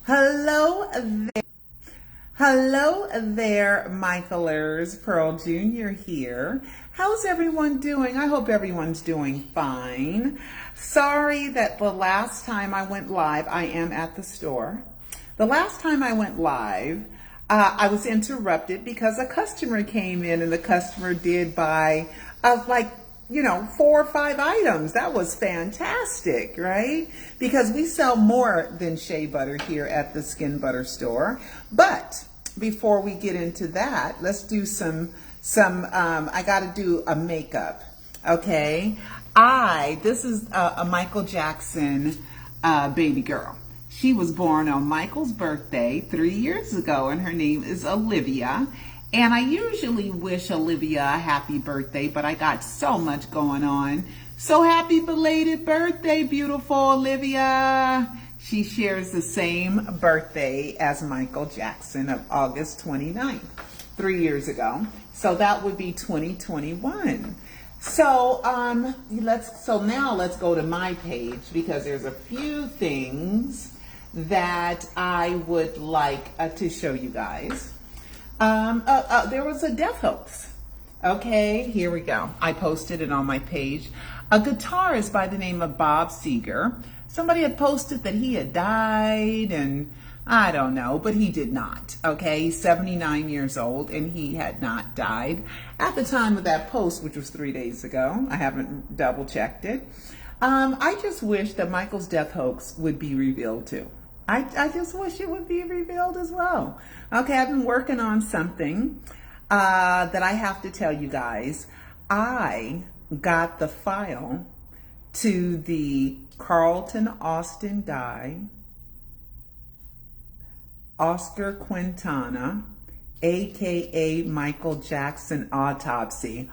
Hello there. Hello there, Michaelers. Pearl Jr. here. How's everyone doing? I hope everyone's doing fine. Sorry that the last time I went live, I am at the store. The last time I went live, I was interrupted because a customer came in and the customer did buy like 4 or 5 items. That was fantastic, right? Because we sell more than Shea Butter here at the Skin Butter store. But before we get into that, let's do I got to do a makeup, okay? This is a Michael Jackson baby girl. She was born on Michael's birthday 3 years ago, and her name is Olivia. And I usually wish Olivia a happy birthday, but I got so much going on. So happy belated birthday, beautiful Olivia. She shares the same birthday as Michael Jackson of August 29th, 3 years ago. So that would be 2021. So now let's go to my page because there's a few things that I would like to show you guys. There was a death hoax. Okay, here we go. I posted it on my page. A guitarist by the name of Bob Seger. Somebody had posted that he had died, and I don't know, but he did not. Okay, he's 79 years old, and he had not died at the time of that post, which was 3 days ago. I haven't double checked it. I just wish that Michael's death hoax would be revealed too. I just wish it would be revealed as well. Okay, I've been working on something that I have to tell you guys. I got the file to the Carlton Austin guy, Oscar Quintana, aka Michael Jackson autopsy.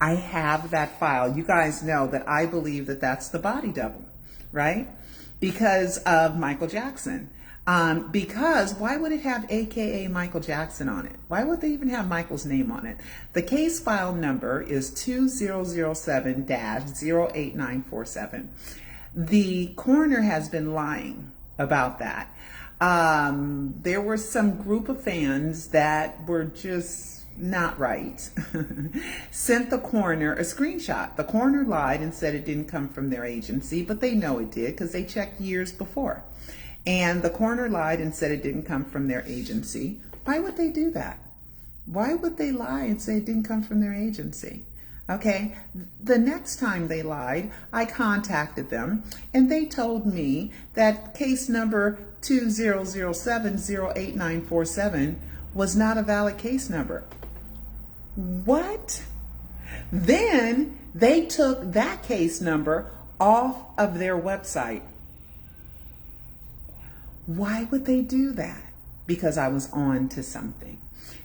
I have that file. You guys know that I believe that that's the body double, right? Because of Michael Jackson. Because why would it have AKA Michael Jackson on it? Why would they even have Michael's name on it? The case file number is 2007-08947. The coroner has been lying about that. There were some group of fans that were just not right. Sent the coroner a screenshot. The coroner lied and said it didn't come from their agency, but they know it did because they checked years before. And the coroner lied and said it didn't come from their agency. Why would they do that? Why would they lie and say it didn't come from their agency? Okay, the next time they lied, I contacted them and they told me that case number 2007-08947 was not a valid case number. What? Then they took that case number off of their website. Why would they do that? Because I was on to something.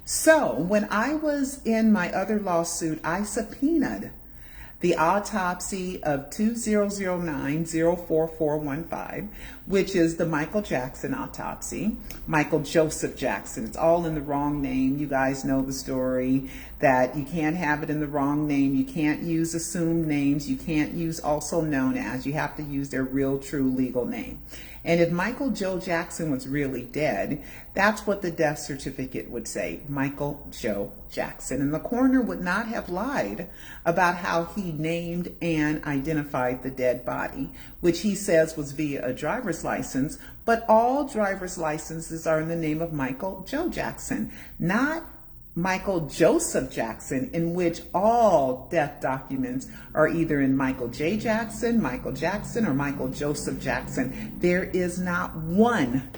So when I was in my other lawsuit, I subpoenaed the autopsy of 2009-04415, which is the Michael Jackson autopsy. Michael Joseph Jackson. It's all in the wrong name. You guys know the story that you can't have it in the wrong name. You can't use assumed names. You can't use also known as. You have to use their real, true legal name. And if Michael Joe Jackson was really dead, that's what the death certificate would say, Michael Joe Jackson. And the coroner would not have lied about how he named and identified the dead body, which he says was via a driver's license, but all driver's licenses are in the name of Michael Joe Jackson, not Michael Joseph Jackson, in which all death documents are either in Michael J. Jackson, or Michael Joseph Jackson. There is not one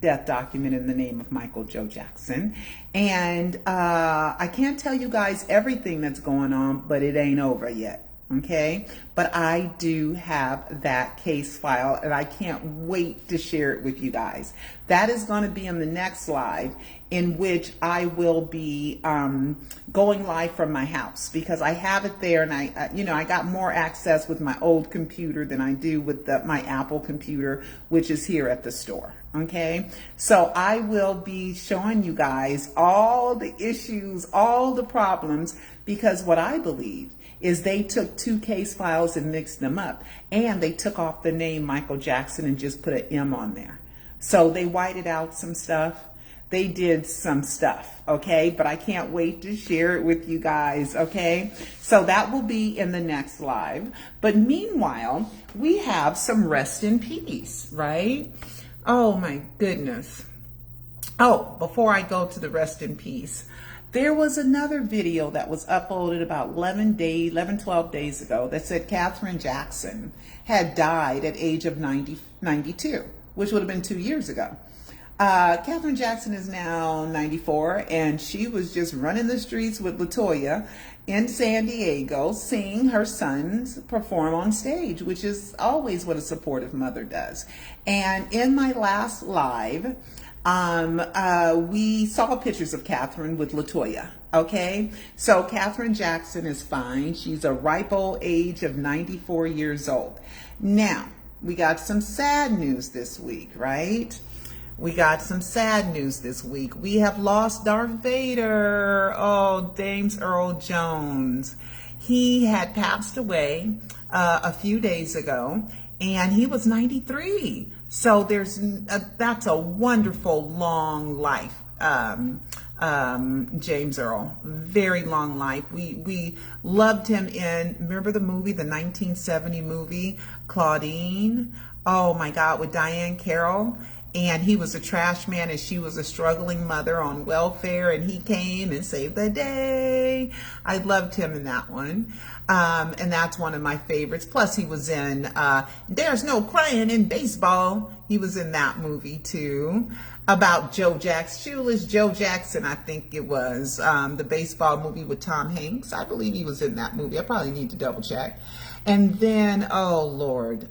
death document in the name of Michael Joe Jackson. And I can't tell you guys everything that's going on, but it ain't over yet. Okay, but I do have that case file and I can't wait to share it with you guys. That is going to be in the next live, in which I will be going live from my house because I have it there, and I got more access with my old computer than I do with my Apple computer, which is here at the store. Okay, so I will be showing you guys all the issues, all the problems, because what I believe is they took 2 case files and mixed them up, and they took off the name Michael Jackson and just put an M on there. So they whited out some stuff. They did some stuff, okay? But I can't wait to share it with you guys, okay? So that will be in the next live. But meanwhile, we have some rest in peace, right? Oh my goodness. Oh, before I go to the rest in peace, there was another video that was uploaded about 12 days ago that said Katherine Jackson had died at age of 92, which would have been 2 years ago. Katherine Jackson is now 94, and she was just running the streets with LaToya in San Diego, seeing her sons perform on stage, which is always what a supportive mother does. And in my last live, we saw pictures of Katherine with LaToya. Okay, so Katherine Jackson is fine. She's a ripe old age of 94 years old. Now, we got some sad news this week, right? We got some sad news this week. We have lost Darth Vader. Oh, James Earl Jones. He had passed away a few days ago, and he was 93. So that's a wonderful long life. James Earl, very long life. We loved him in, remember the movie, the 1970 movie, Claudine? Oh my God, with Diane Carroll. And he was a trash man and she was a struggling mother on welfare, and he came and saved the day. I loved him in that one. And that's one of my favorites. Plus he was in There's No Crying in Baseball. He was in that movie too. About Joe Jackson, Shoeless Joe Jackson, I think it was. The baseball movie with Tom Hanks. I believe he was in that movie. I probably need to double check. And then, oh Lord,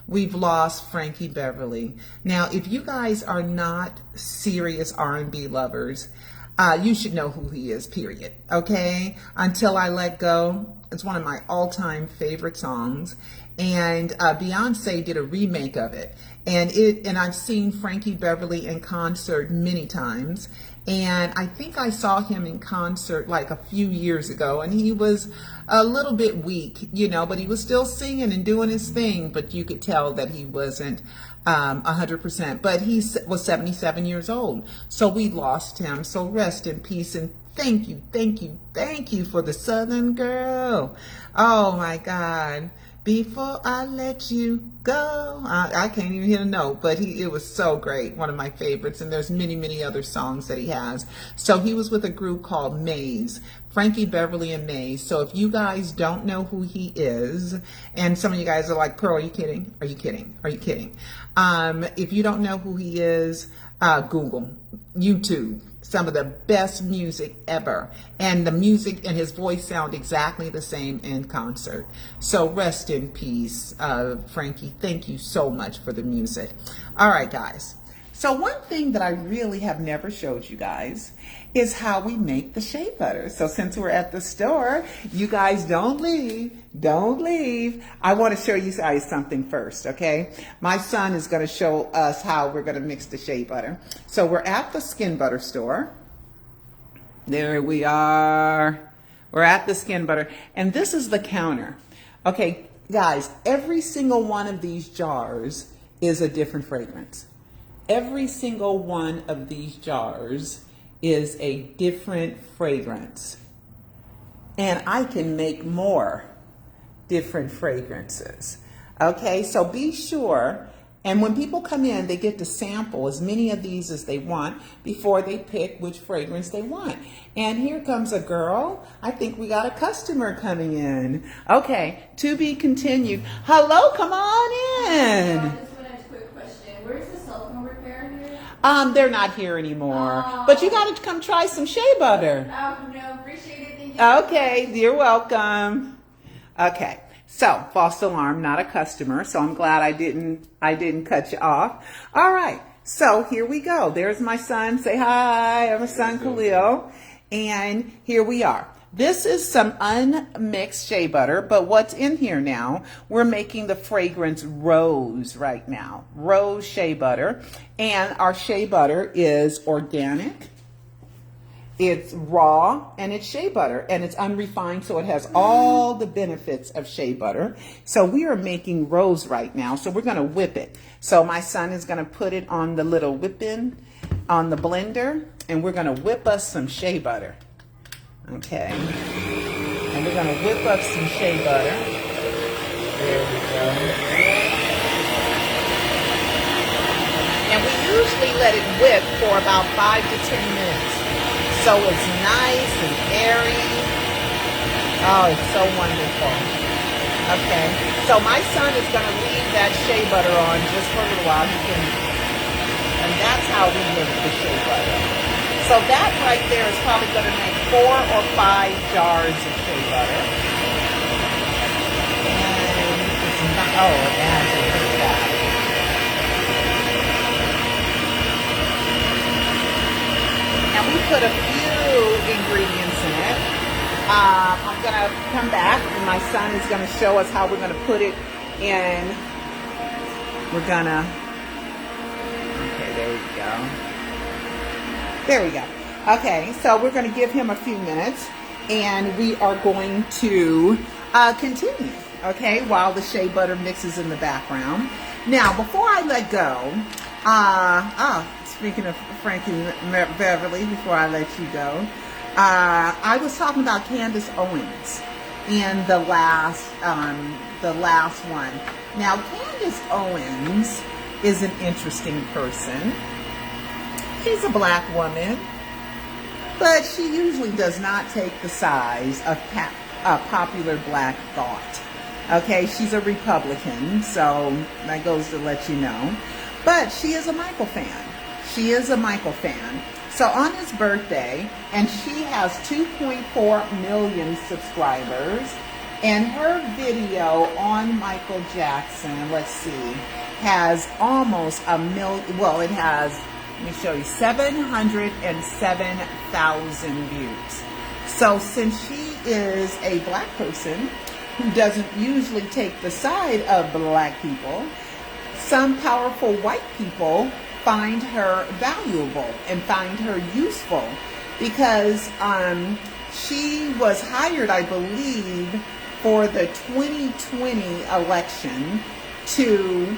we've lost Frankie Beverly. Now, if you guys are not serious R&B lovers, you should know who he is, period. Okay? Until I Let Go. It's one of my all-time favorite songs. And Beyonce did a remake of it. And I've seen Frankie Beverly in concert many times. And I think I saw him in concert like a few years ago, and he was a little bit weak, but he was still singing and doing his thing, but you could tell that he wasn't 100%. But he was 77 years old, so we lost him. So rest in peace, and thank you for the Southern Girl. Oh my God. Before I Let You Go. I can't even hit a note, but it was so great. One of my favorites. And there's many, many other songs that he has. So he was with a group called Maze. Frankie Beverly and Maze. So if you guys don't know who he is, and some of you guys are like, Pearl, are you kidding? Are you kidding? Are you kidding? If you don't know who he is, Google, YouTube. Some of the best music ever. And the music and his voice sound exactly the same in concert. So rest in peace, Frankie. Thank you so much for the music. All right, guys. So one thing that I really have never showed you guys is how we make the shea butter. So since we're at the store, you guys don't leave. Don't leave. I want to show you guys something first, okay? My son is going to show us how we're going to mix the shea butter. So we're at the Skin Butter store. There we are. We're at the Skin Butter. And this is the counter. Okay, guys, every single one of these jars is a different fragrance. Every single one of these jars is a different fragrance. And I can make more different fragrances. Okay, so be sure, and when people come in, they get to sample as many of these as they want before they pick which fragrance they want. And here comes a girl. I think we got a customer coming in. Okay, to be continued. Hello, come on in. I just want a quick question. Where's the cell phone repair here? They're not here anymore. But you got to come try some shea butter. Oh, no, appreciate it. Thank you. Okay, you're welcome. Okay, so false alarm, not a customer. So I'm glad I didn't cut you off. All right, so here we go. There's my son. Say hi. I'm my son Khalil, and here we are. This is some unmixed shea butter, but what's in here now? We're making the fragrance Rose right now. Rose shea butter, and our shea butter is organic. It's raw and it's shea butter and it's unrefined, so it has all the benefits of shea butter. So we are making rose right now, so we're going to whip it. So my son is going to put it on the little whip-in on the blender, and we're going to whip us some shea butter. Okay. And we're going to whip up some shea butter. There we go. And we usually let it whip for about 5 to 10 minutes. So it's nice and airy. Oh, it's so wonderful. Okay, so my son is going to leave that shea butter on just for a little while. And that's how we make the shea butter. So that right there is probably going to make 4 or 5 jars of shea butter. And it's not, oh, it adds a little fat. And we put a few ingredients in it. I'm going to come back and my son is going to show us how we're going to put it in. We're going to, okay, there we go. There we go. Okay, so we're going to give him a few minutes and we are going to continue, okay, while the shea butter mixes in the background. Now, before I let go, speaking of Frankie Beverly, before I let you go, I was talking about Candace Owens in the last one. Now, Candace Owens is an interesting person. She's a black woman, but she usually does not take the sides of popular black thought. Okay, she's a Republican, so that goes to let you know. But she is a Michael fan. She is a Michael fan. So on his birthday, and she has 2.4 million subscribers, and her video on Michael Jackson, let's see, has almost a million, well, it has, let me show you, 707,000 views. So since she is a black person who doesn't usually take the side of black people, some powerful white people find her valuable and find her useful because she was hired, I believe, for the 2020 election to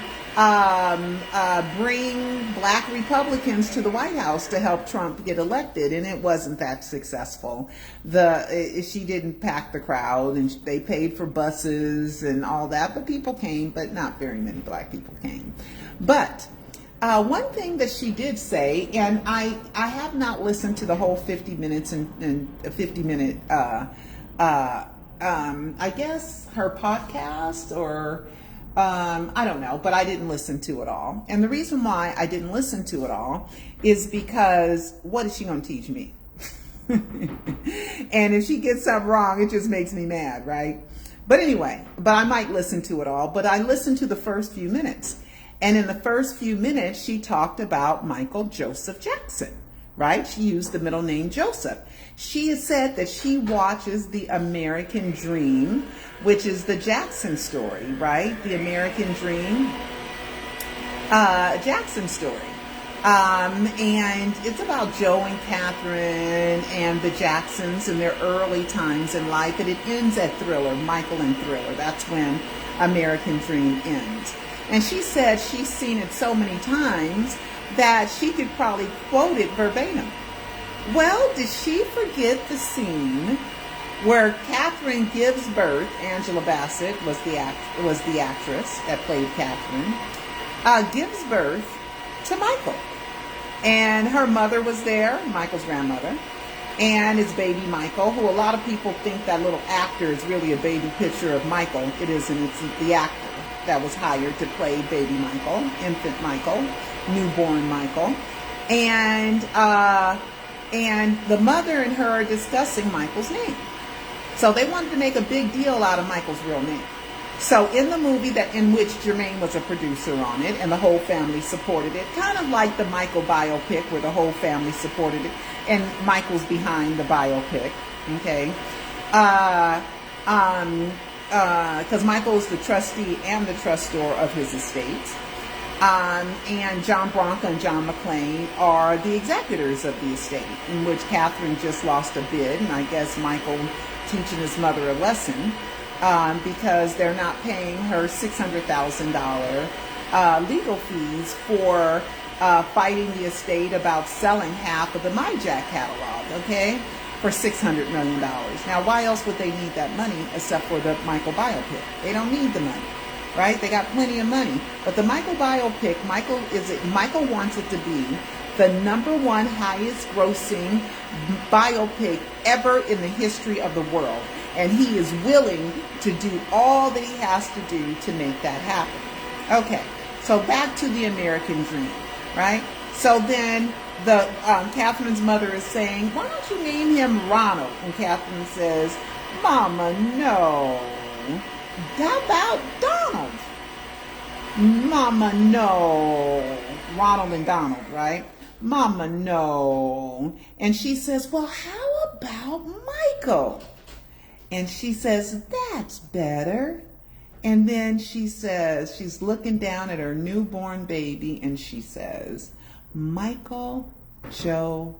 bring black Republicans to the White House to help Trump get elected, and it wasn't that successful. She didn't pack the crowd, and they paid for buses and all that, but people came, but not very many black people came. But one thing that she did say, and I have not listened to the whole 50 minutes and 50 minute, I guess her podcast or I don't know, but I didn't listen to it all. And the reason why I didn't listen to it all is because what is she going to teach me? And if she gets something wrong, it just makes me mad, right? But anyway, but I might listen to it all. But I listened to the first few minutes. And in the first few minutes, she talked about Michael Joseph Jackson, right? She used the middle name Joseph. She has said that she watches The American Dream, which is the Jackson story, right? The American Dream, Jackson story. And it's about Joe and Katherine and the Jacksons in their early times in life. And it ends at Thriller, Michael and Thriller. That's when American Dream ends. And she said she's seen it so many times that she could probably quote it verbatim. Well, did she forget the scene where Katherine gives birth? Angela Bassett was the actress that played Katherine. Gives birth to Michael, and her mother was there, Michael's grandmother, and his baby Michael, who a lot of people think that little actor is really a baby picture of Michael. It isn't. It's the actor that was hired to play baby Michael, infant Michael, newborn Michael, and the mother and her are discussing Michael's name. So they wanted to make a big deal out of Michael's real name. So in the movie in which Jermaine was a producer on it, and the whole family supported it, kind of like the Michael biopic where the whole family supported it, and Michael's behind the biopic, okay? Because Michael's the trustee and the trustor of his estate. And John Bronca and John McClain are the executors of the estate, in which Katherine just lost a bid, and I guess Michael teaching his mother a lesson because they're not paying her $600,000 legal fees for fighting the estate about selling half of the My Jack catalog, okay, for $600 million. Now, why else would they need that money except for the Michael biopic? They don't need the money. Right? They got plenty of money. But the Michael biopic, Michael wants it to be the #1 highest grossing biopic ever in the history of the world. And he is willing to do all that he has to do to make that happen. Okay, so back to the American dream, right? So then Catherine's mother is saying, why don't you name him Ronald? And Katherine says, Mama, no. How about Donald? Mama, no. Ronald and Donald, right? Mama, no. And she says, well, how about Michael? And she says, that's better. And then she says, she's looking down at her newborn baby, and she says, Michael Joe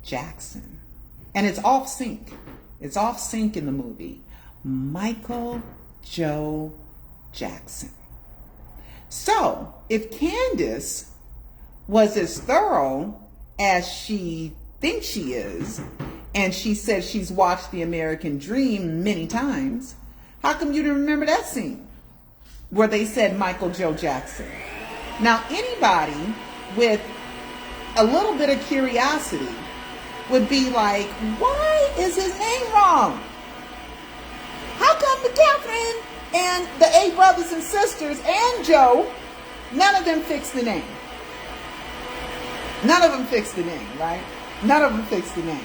Jackson. And it's off sync. It's off sync in the movie. Michael Joe Jackson. So, if Candace was as thorough as she thinks she is, and she says she's watched The American Dream many times, how come you didn't remember that scene where they said Michael Joe Jackson? Now, anybody with a little bit of curiosity would be like, why is his name wrong? How come the Katherine and the 8 brothers and sisters and Joe, none of them fixed the name? None of them fixed the name, right? None of them fixed the name.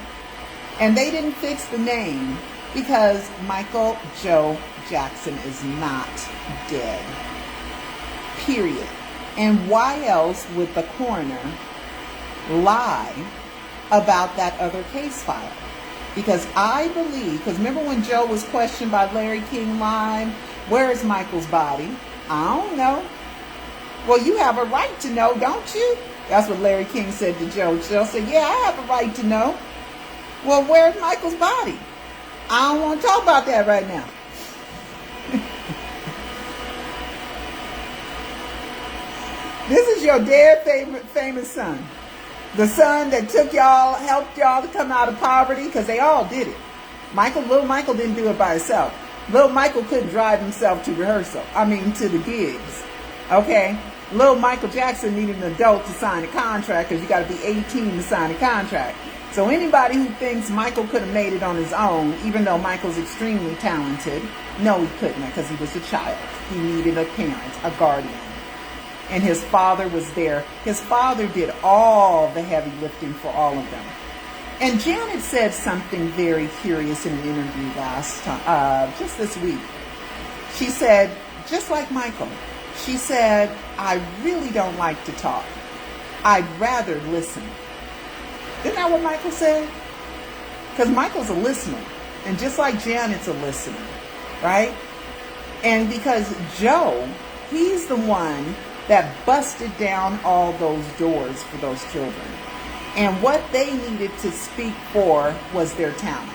And they didn't fix the name because Michael Joe Jackson is not dead. Period. And why else would the coroner lie about that other case file? Because I believe, because remember when Joe was questioned by Larry King Live, where is Michael's body? I don't know. Well, you have a right to know, don't you? That's what Larry King said to Joe. Joe said, yeah, I have a right to know. Well, where's Michael's body? I don't want to talk about that right now. This is your dead famous son. The son that took y'all, helped y'all to come out of poverty, because they all did it. Little Michael didn't do it by himself. Little Michael couldn't drive himself to to the gigs. Okay? Little Michael Jackson needed an adult to sign a contract, because you got to be 18 to sign a contract. So anybody who thinks Michael could have made it on his own, even though Michael's extremely talented, no, he couldn't, because he was a child. He needed a parent, a guardian. And his father was there. His father did all the heavy lifting for all of them. And Janet said something very curious in an interview just this week. She said, just like Michael, she said, I really don't like to talk. I'd rather listen. Isn't that what Michael said? Because Michael's a listener. And just like Janet's a listener, right? And because Joe, he's the one that busted down all those doors for those children. And what they needed to speak for was their talent.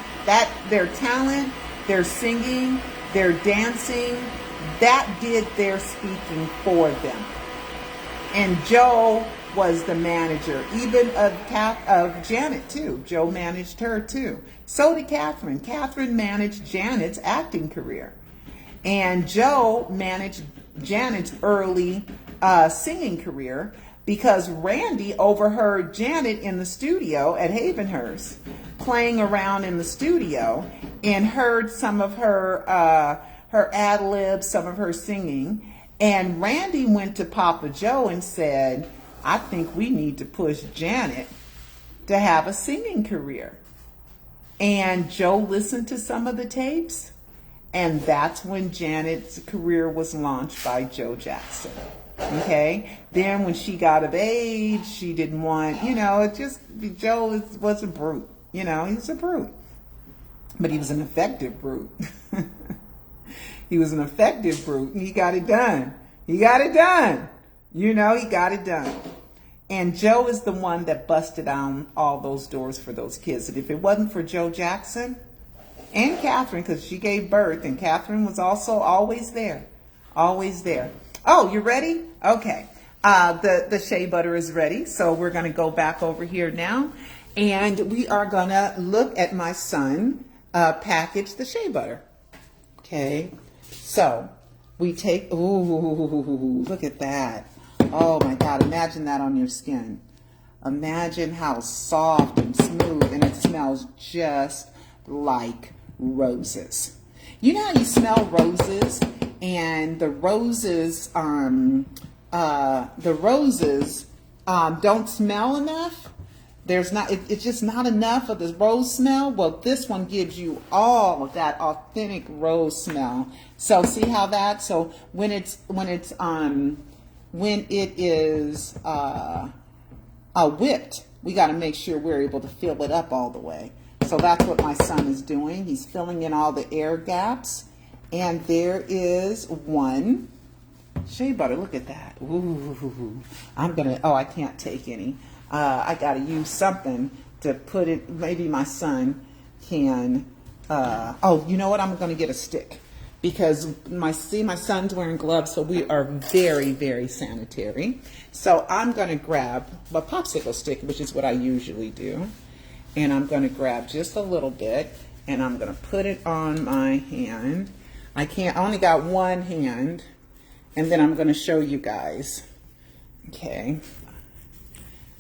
Their talent, their singing, their dancing, that did their speaking for them. And Joe was the manager, even of Janet too. Joe managed her too. So did Katherine. Katherine managed Janet's acting career. And Joe managed Janet's early singing career, because Randy overheard Janet in the studio at Havenhurst playing around in the studio and heard some of her ad-libs, some of her singing. And Randy went to Papa Joe and said, I think we need to push Janet to have a singing career. And Joe listened to some of the tapes, and that's when Janet's career was launched by Joe Jackson. Okay? Then when she got of age, she didn't want, Joe was a brute. He's a brute. But he was an effective brute. He was an effective brute, and he got it done. He got it done. You know, he got it done. And Joe is the one that busted down all those doors for those kids. And if it wasn't for Joe Jackson and Katherine, because she gave birth, and Katherine was also always there. Always there. Oh, you ready? Okay. The shea butter is ready. So we're going to go back over here now. And we are going to look at my son package the shea butter. Okay. So we take, ooh, look at that. Oh my God, imagine that on your skin. Imagine how soft and smooth, and it smells just like roses. You know how you smell roses, and the roses don't smell enough? It's just not enough of the rose smell. Well, this one gives you all of that authentic rose smell. So see how that, so when it is whipped, we got to make sure we're able to fill it up all the way. So that's what my son is doing. He's filling in all the air gaps. And there is one shea butter. Look at that. Ooh, I can't take any. I got to use something to put it. Maybe my son can. You know what? I'm going to get a stick. Because my son's wearing gloves, so we are very, very sanitary. So I'm going to grab a popsicle stick, which is what I usually do. And I'm going to grab just a little bit, and I'm going to put it on my hand. I only got one hand, and then I'm going to show you guys. Okay.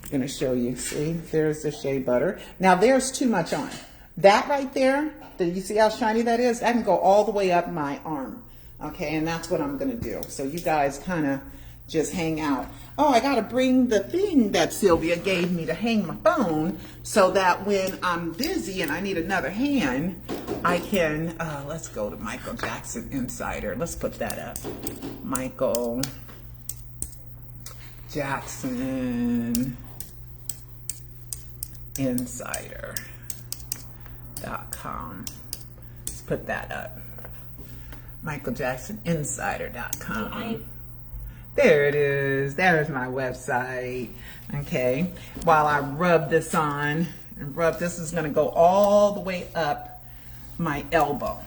I'm going to show you. See, there's the shea butter. Now, there's too much on. That right there, you see how shiny that is? That can go all the way up my arm. Okay, and that's what I'm going to do. So you guys kind of just hang out. Oh, I got to bring the thing that Sylvia gave me to hang my phone so that when I'm busy and I need another hand, I can, let's go to Michael Jackson Insider. Let's put that up. Michael Jackson Insider.com. Let's put that up. MichaelJacksonInsider.com. There it is. There's my website. Okay. While I rub this on, this is going to go all the way up my elbow.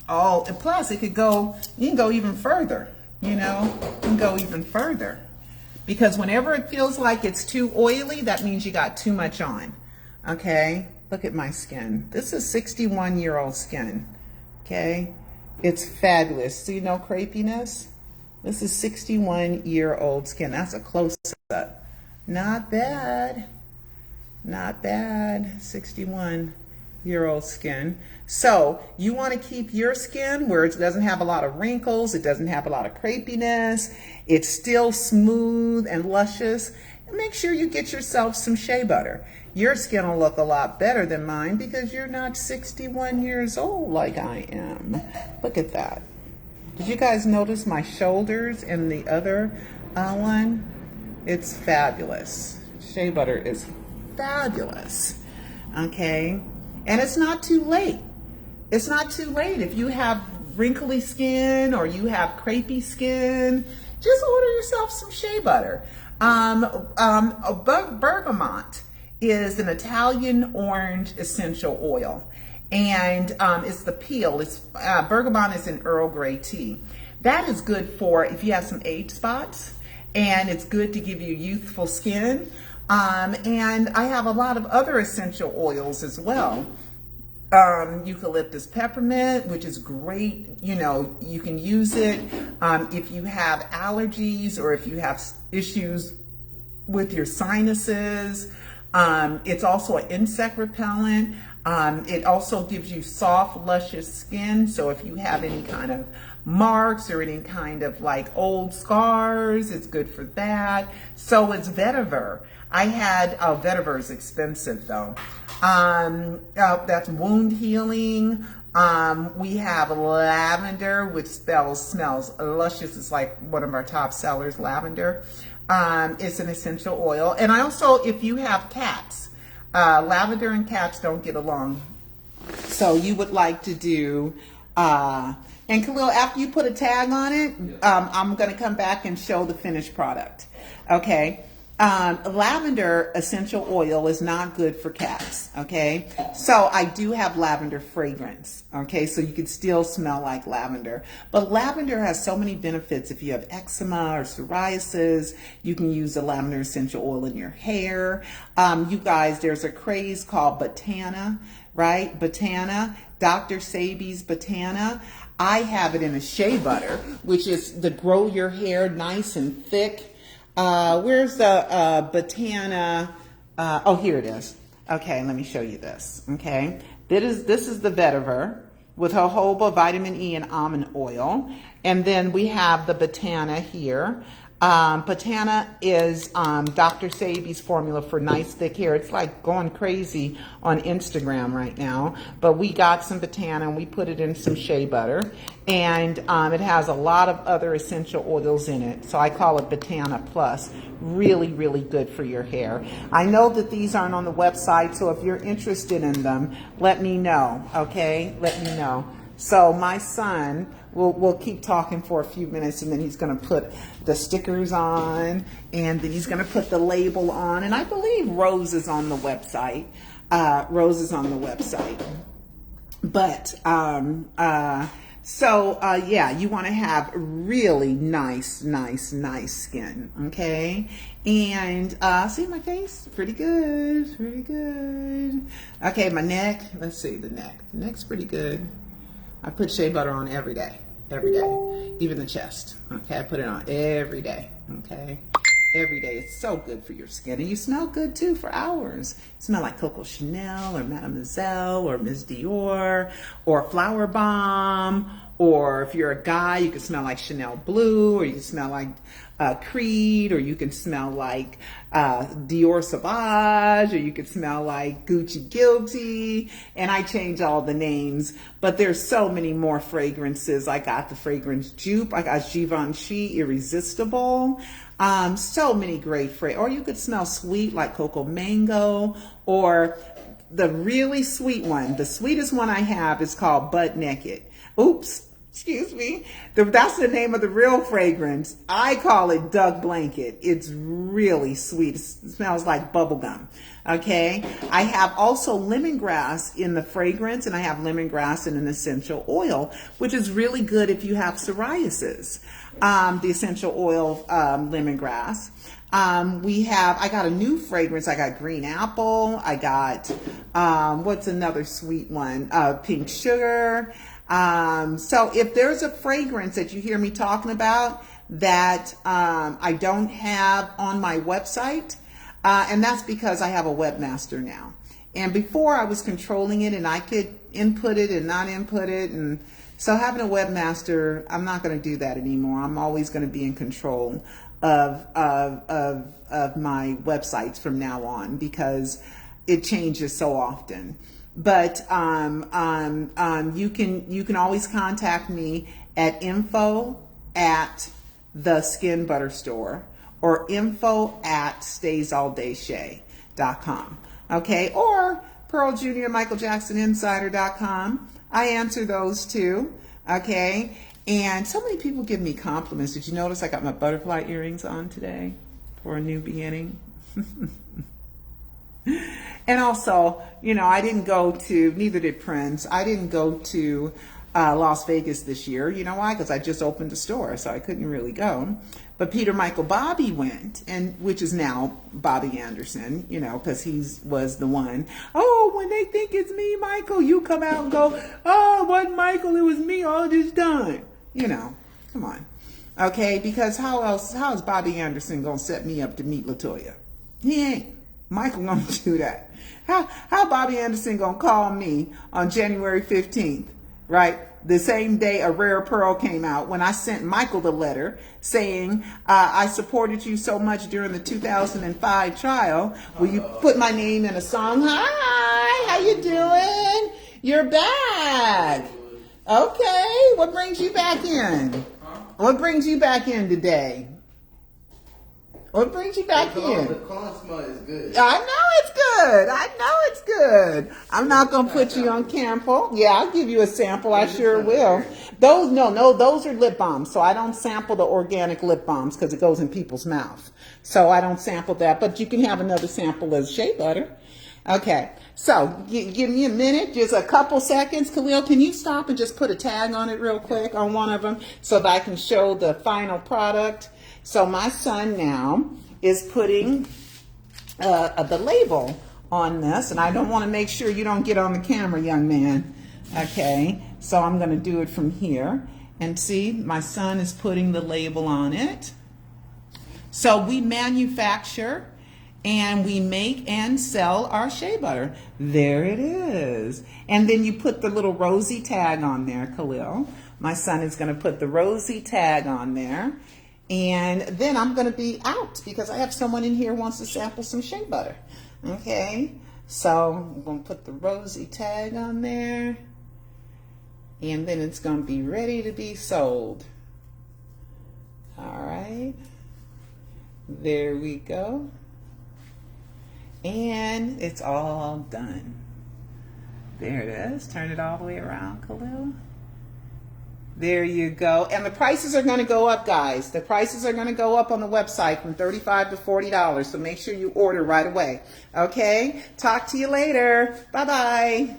And plus you can go even further, you can go even further. Because whenever it feels like it's too oily, that means you got too much on. Okay. Look at my skin. This is 61-year-old skin. Okay. It's fabulous. See, no crepiness? This is 61-year-old skin. That's a close-up. Not bad. Not bad. 61-year-old skin. So you want to keep your skin where it doesn't have a lot of wrinkles. It doesn't have a lot of crepiness. It's still smooth and luscious. And make sure you get yourself some shea butter. Your skin will look a lot better than mine because you're not 61 years old like I am. Look at that. Did you guys notice my shoulders in the other one? It's fabulous. Shea butter is fabulous. Okay? And it's not too late. It's not too late. If you have wrinkly skin or you have crepey skin, just order yourself some shea butter. Bergamot is an Italian orange essential oil. And it's the peel. Bergamot is an Earl Grey tea. That is good for if you have some age spots, and it's good to give you youthful skin. And I have a lot of other essential oils as well. Eucalyptus peppermint, which is great. You can use it if you have allergies or if you have issues with your sinuses. It's also an insect repellent. It also gives you soft, luscious skin. So if you have any kind of marks or any kind of like old scars, it's good for that. So it's vetiver. I had, vetiver is expensive though. That's wound healing. We have lavender, which smells luscious. It's like one of our top sellers, lavender. It's an essential oil. And I also, if you have cats, lavender and cats don't get along. So you would like to do And Khalil, after you put a tag on it, I'm going to come back and show the finished product. Okay. Lavender essential oil is not good for cats. Okay. So I do have lavender fragrance. Okay. So you could still smell like lavender, but lavender has so many benefits. If you have eczema or psoriasis, you can use the lavender essential oil in your hair. You guys, there's a craze called Botana, right? Botana, Dr. Sebi's Botana. I have it in a Shea Butter, which is to grow your hair nice and thick. Where's the Botana? Oh, here it is. Okay, let me show you this. Okay, this is the vetiver with jojoba, vitamin E, and almond oil. And then we have the Botana here. Botana is Dr. Sebi's formula for nice thick hair. It's like going crazy on Instagram right now. But we got some Botana and we put it in some Shea Butter. And it has a lot of other essential oils in it. So I call it Botana Plus. Really, really good for your hair. I know that these aren't on the website, so if you're interested in them, let me know, okay? Let me know. So my son, we'll keep talking for a few minutes, and then he's going to put the stickers on, and then he's going to put the label on, and I believe Rose is on the website. Rose is on the website. But yeah, you want to have really nice skin, okay? And see my face? Pretty good, pretty good. Okay, my neck. Let's see the neck. The neck's pretty good. I put Shea Butter on every day, even the chest. Okay, I put it on every day. Okay, every day. It's so good for your skin, and you smell good too for hours. You smell like Coco Chanel or Mademoiselle or Miss Dior or Flower Bomb. Or if you're a guy, you can smell like Chanel Blue, or you can smell like Creed, or you can smell like Dior Sauvage, or you can smell like Gucci Guilty. And I change all the names, but there's so many more fragrances. I got the fragrance Jupe. I got Givenchy Irresistible. So many great fragrances. Or you could smell sweet like Cocoa Mango, or the really sweet one. The sweetest one I have is called Butt Naked. Oops, excuse me. That's the name of the real fragrance. I call it Duck Blanket. It's really sweet. It smells like bubble gum. Okay. I have also lemongrass in the fragrance, and I have lemongrass in an essential oil, which is really good if you have psoriasis. The essential oil lemongrass. I got a new fragrance. I got green apple. I got, what's another sweet one? Pink sugar. So if there's a fragrance that you hear me talking about that I don't have on my website, and that's because I have a webmaster now. And before I was controlling it, and I could input it and not input it, and so having a webmaster, I'm not going to do that anymore. I'm always going to be in control of my websites from now on, because it changes so often. But you can always contact me at info@the Skin Butter Store or info@staysalldayshay.com. Okay, or Pearl Jr. Michael Jackson Insider.com. I answer those too. Okay, and so many people give me compliments. Did you notice I got my butterfly earrings on today for a new beginning? And also, I didn't go to, neither did Prince. I didn't go to Las Vegas this year. You know why? Because I just opened a store, so I couldn't really go. But Peter Michael Bobby went, and which is now Bobby Anderson, because he was the one. Oh, when they think it's me, Michael, you come out and go, oh, it wasn't Michael, it was me all this time. Come on. Okay, because how is Bobby Anderson going to set me up to meet LaToya? He ain't. Michael gonna do that. How Bobby Anderson gonna call me on January 15th, right? The same day A Rare Pearl came out, when I sent Michael the letter saying, I supported you so much during the 2005 trial. Will you put my name in a song? Hi, how you doing? You're back. Okay, what brings you back in? What brings you back in today? What brings you back in? The corn smell is good. I know it's good. I know it's good. I'm not going to put you on sample. Yeah, I'll give you a sample. I sure will. Those, no, those are lip balms. So I don't sample the organic lip balms because it goes in people's mouth. So I don't sample that. But you can have another sample of Shea Butter. Okay, so give me a minute, just a couple seconds. Khalil, can you stop and just put a tag on it real quick on one of them so that I can show the final product? So my son now is putting the label on this, and I don't want to make sure you don't get on the camera, young man. Okay, so I'm going to do it from here. And see, my son is putting the label on it. So we manufacture and we make and sell our Shea Butter. There it is. And then you put the little rosy tag on there, Khalil. My son is going to put the rosy tag on there. And then I'm going to be out because I have someone in here who wants to sample some Shea Butter. Okay, so I'm going to put the rosy tag on there. And then it's going to be ready to be sold. All right. There we go. And it's all done. There it is. Turn it all the way around, Khalil. There you go. And the prices are going to go up, guys. The prices are going to go up on the website from $35 to $40. So make sure you order right away. Okay? Talk to you later. Bye-bye.